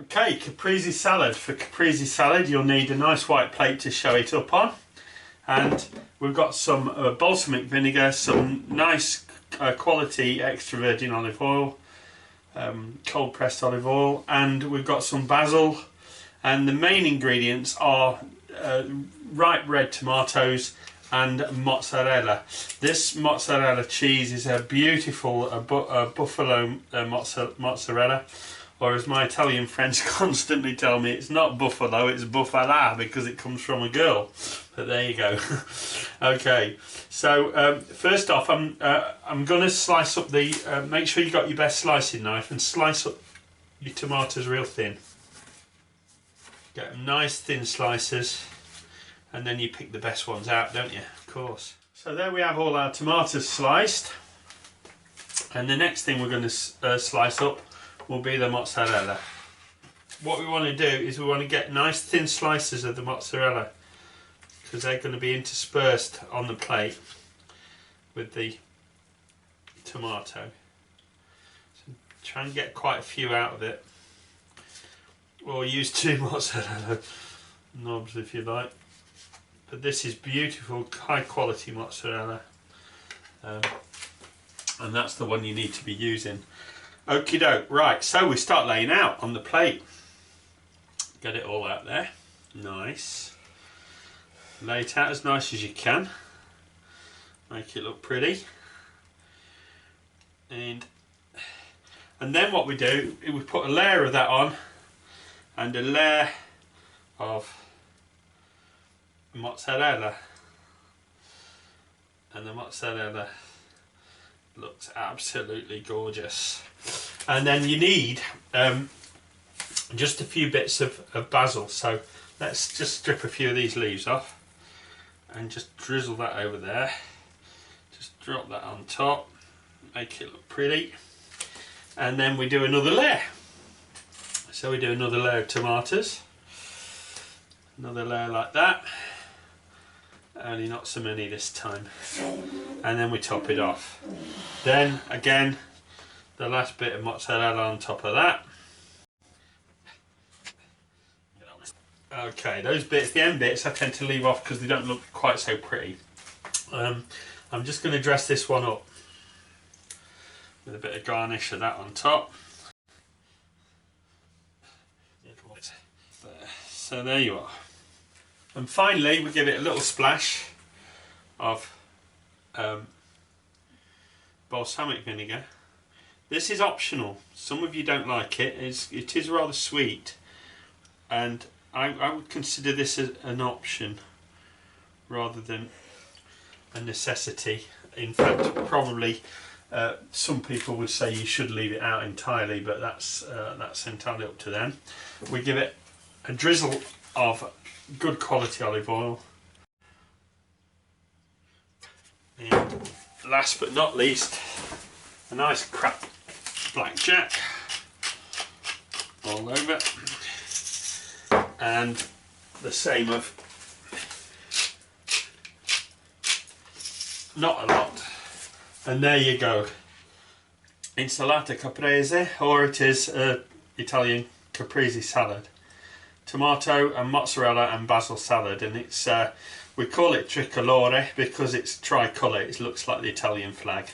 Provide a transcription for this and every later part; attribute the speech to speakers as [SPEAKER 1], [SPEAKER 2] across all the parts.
[SPEAKER 1] Okay, caprese salad. For caprese salad you'll need a nice white plate to show it up on, and we've got some balsamic vinegar, some nice quality extra virgin olive oil, cold pressed olive oil, and we've got some basil, and the main ingredients are ripe red tomatoes and mozzarella. This mozzarella cheese is a beautiful buffalo mozzarella, or as my Italian friends constantly tell me, it's not buffalo, it's bufala, because it comes from a girl. But there you go. Okay, so first off, I'm going to slice up the. Make sure you got your best slicing knife and slice up your tomatoes real thin. Get them nice thin slices, and then you pick the best ones out, don't you? Of course. So there we have all our tomatoes sliced, and the next thing we're going to slice up will be the mozzarella. What we want to do is we want to get nice thin slices of the mozzarella, because they're going to be interspersed on the plate with the tomato. So try and get quite a few out of it, or use 2 mozzarella knobs if you like. But this is beautiful, high quality mozzarella, and that's the one you need to be using. Okie doke. Right, so we start laying out on the plate. Get it all out there. Nice. Lay it out as nice as you can. Make it look pretty. And then what we do is we put a layer of that on, and a layer of mozzarella. And the mozzarella looks absolutely gorgeous. And then you need just a few bits of basil. So let's just strip a few of these leaves off and just drizzle that over there. Just drop that on top, make it look pretty. And then we do another layer. So we do another layer of tomatoes, another layer like that, only not so many this time, and then we top it off. Then again, the last bit of mozzarella on top of that. Okay, those bits, the end bits, I tend to leave off because they don't look quite so pretty. I'm just going to dress this one up with a bit of garnish of that on top. So there you are. And finally we give it a little splash of balsamic vinegar. This is optional. Some of you don't like it. It is rather sweet, and I would consider this as an option rather than a necessity. In fact, probably some people would say you should leave it out entirely, but that's entirely up to them. We give it a drizzle of good quality olive oil, and last but not least, a nice cracked blackjack all over, and the same of not a lot, and there you go. Insalata caprese, or it is Italian caprese salad. Tomato and mozzarella and basil salad, and it's we call it tricolore because it's tricolour. It looks like the Italian flag.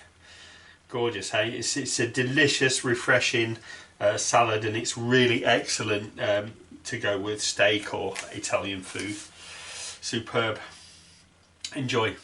[SPEAKER 1] Gorgeous, hey? It's a delicious, refreshing salad, and it's really excellent to go with steak or Italian food. Superb. Enjoy.